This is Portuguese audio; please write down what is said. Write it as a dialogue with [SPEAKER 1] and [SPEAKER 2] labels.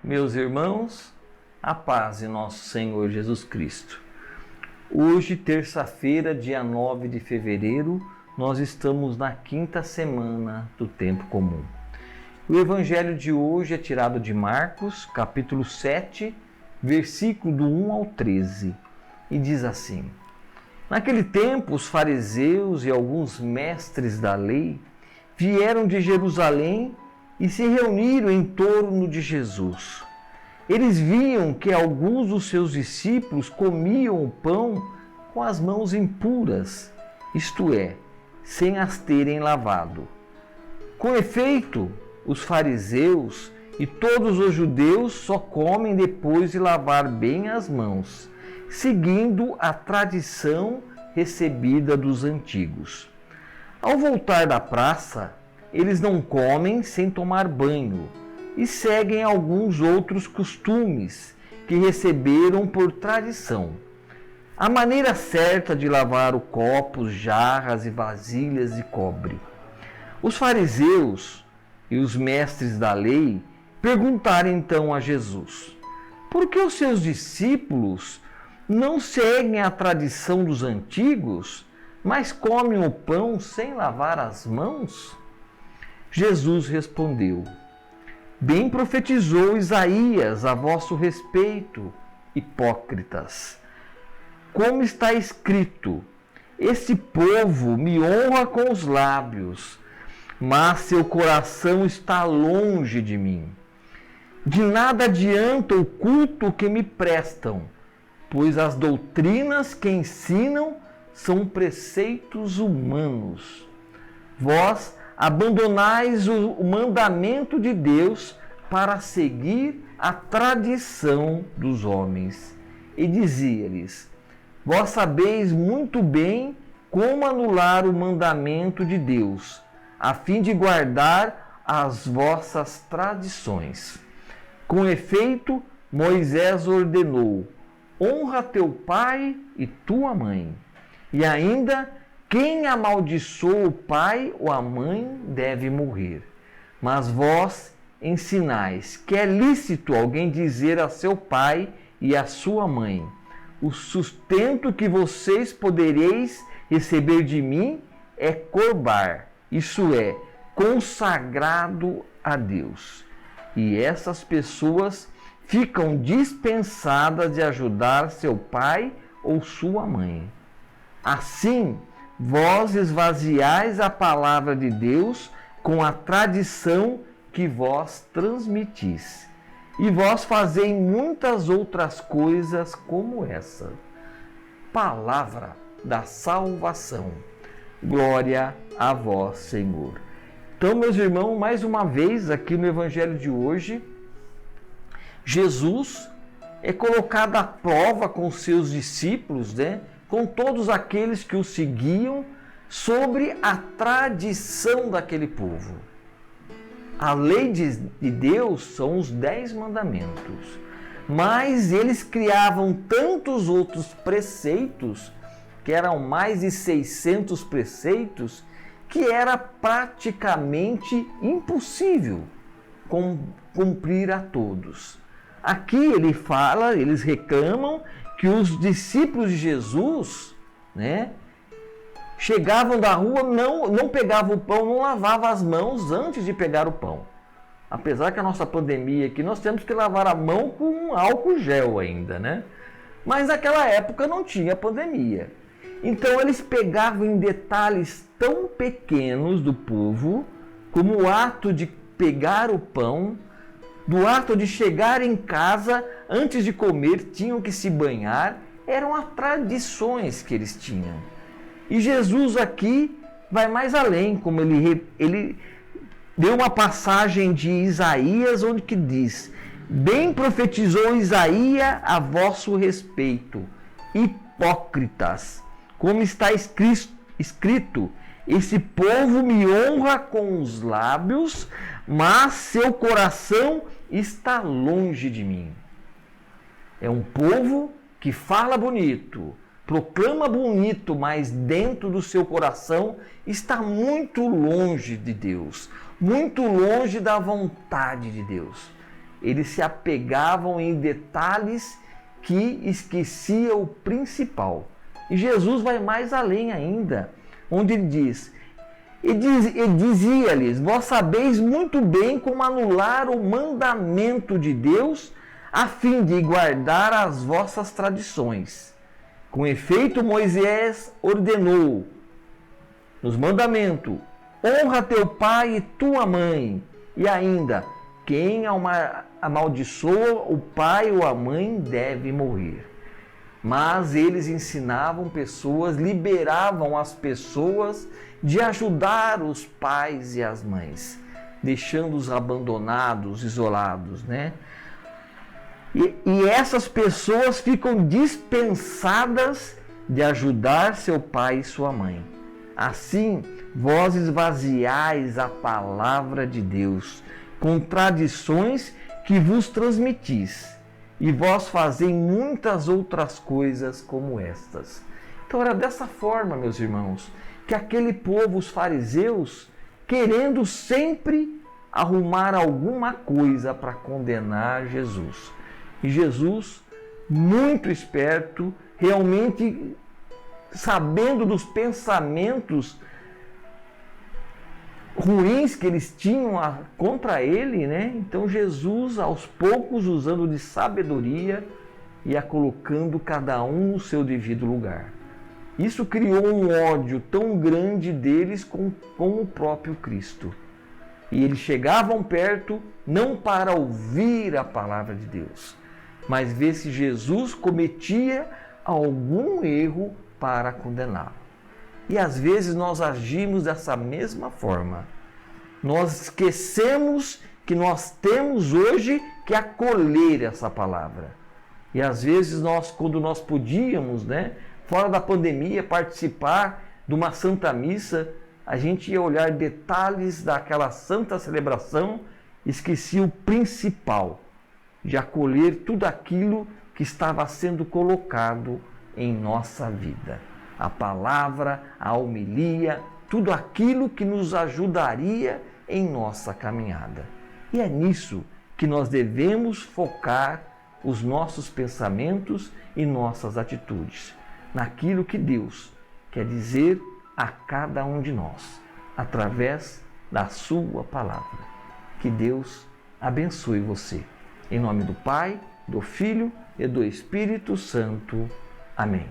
[SPEAKER 1] Meus irmãos, a paz de nosso Senhor Jesus Cristo. Hoje, terça-feira, dia 9 de fevereiro, nós estamos na quinta semana do tempo comum. O evangelho de hoje é tirado de Marcos, capítulo 7, versículo do 1 ao 13, e diz assim: Naquele tempo, os fariseus e alguns mestres da lei vieram de Jerusalém e se reuniram em torno de Jesus. Eles viam que alguns dos seus discípulos comiam o pão com as mãos impuras, isto é, sem as terem lavado. Com efeito, os fariseus e todos os judeus só comem depois de lavar bem as mãos, seguindo a tradição recebida dos antigos. Ao voltar da praça, eles não comem sem tomar banho e seguem alguns outros costumes que receberam por tradição. A maneira certa de lavar os copos, jarras e vasilhas de cobre. Os fariseus e os mestres da lei perguntaram então a Jesus: por que os seus discípulos não seguem a tradição dos antigos, mas comem o pão sem lavar as mãos? Jesus respondeu: Bem profetizou Isaías a vosso respeito, hipócritas. Como está escrito: Este povo me honra com os lábios, mas seu coração está longe de mim. De nada adianta o culto que me prestam, pois as doutrinas que ensinam são preceitos humanos. Vós abandonais o mandamento de Deus para seguir a tradição dos homens. E dizia-lhes: Vós sabeis muito bem como anular o mandamento de Deus, a fim de guardar as vossas tradições. Com efeito, Moisés ordenou: honra teu pai e tua mãe. E ainda, quem amaldiçoa o pai ou a mãe deve morrer. Mas vós ensinais que é lícito alguém dizer a seu pai e a sua mãe: o sustento que vocês podereis receber de mim é corbar, isso é, consagrado a Deus. E essas pessoas ficam dispensadas de ajudar seu pai ou sua mãe. Assim, vós esvaziais a palavra de Deus com a tradição que vós transmitis. E vós fazeis muitas outras coisas como essa. Palavra da salvação. Glória a vós, Senhor. Então, meus irmãos, mais uma vez aqui no Evangelho de hoje, Jesus é colocado à prova com seus discípulos, com todos aqueles que o seguiam, sobre a tradição daquele povo. A lei de Deus são os 10 mandamentos, mas eles criavam tantos outros preceitos, que eram mais de 600 preceitos, que era praticamente impossível cumprir a todos. Aqui ele fala, eles reclamam que os discípulos de Jesus, chegavam da rua, não pegavam o pão, não lavavam as mãos antes de pegar o pão. Apesar que a nossa pandemia aqui, nós temos que lavar a mão com álcool gel ainda, Mas naquela época não tinha pandemia. Então eles pegavam em detalhes tão pequenos do povo, como o ato de pegar o pão, do ato de chegar em casa, antes de comer, tinham que se banhar, eram as tradições que eles tinham. E Jesus aqui vai mais além, como ele deu uma passagem de Isaías, onde que diz: Bem profetizou Isaías a vosso respeito, hipócritas, como está escrito: esse povo me honra com os lábios, mas seu coração está longe de mim. É um povo que fala bonito, proclama bonito, mas dentro do seu coração está muito longe de Deus, muito longe da vontade de Deus. eles se apegavam em detalhes que esquecia o principal. E Jesus vai mais além ainda, onde ele diz: e dizia-lhes: vós sabeis muito bem como anular o mandamento de Deus, a fim de guardar as vossas tradições. Com efeito, Moisés ordenou nos mandamentos: honra teu pai e tua mãe. E ainda, quem amaldiçoa o pai ou a mãe deve morrer. Mas eles ensinavam pessoas, liberavam as pessoas de ajudar os pais e as mães, deixando-os abandonados, isolados, né? E essas pessoas ficam dispensadas de ajudar seu pai e sua mãe. Assim, vós esvaziais a palavra de Deus com tradições que vos transmitis, e vós fazei muitas outras coisas como estas. Então era dessa forma, meus irmãos, que aquele povo, os fariseus, querendo sempre arrumar alguma coisa para condenar Jesus. E Jesus, muito esperto, realmente sabendo dos pensamentos ruins que eles tinham contra ele, né? Então Jesus, aos poucos, usando de sabedoria, ia colocando cada um no seu devido lugar. Isso criou um ódio tão grande deles com o próprio Cristo. E eles chegavam perto não para ouvir a palavra de Deus, mas ver se Jesus cometia algum erro para condená-lo. E às vezes nós agimos dessa mesma forma. Nós esquecemos que nós temos hoje que acolher essa palavra. E às vezes quando nós podíamos, né, fora da pandemia, participar de uma Santa Missa, a gente ia olhar detalhes daquela santa celebração, esquecia o principal, de acolher tudo aquilo que estava sendo colocado em nossa vida. A palavra, a homilia, tudo aquilo que nos ajudaria em nossa caminhada. E é nisso que nós devemos focar os nossos pensamentos e nossas atitudes, naquilo que Deus quer dizer a cada um de nós, através da sua palavra. Que Deus abençoe você. Em nome do Pai, do Filho e do Espírito Santo. Amém.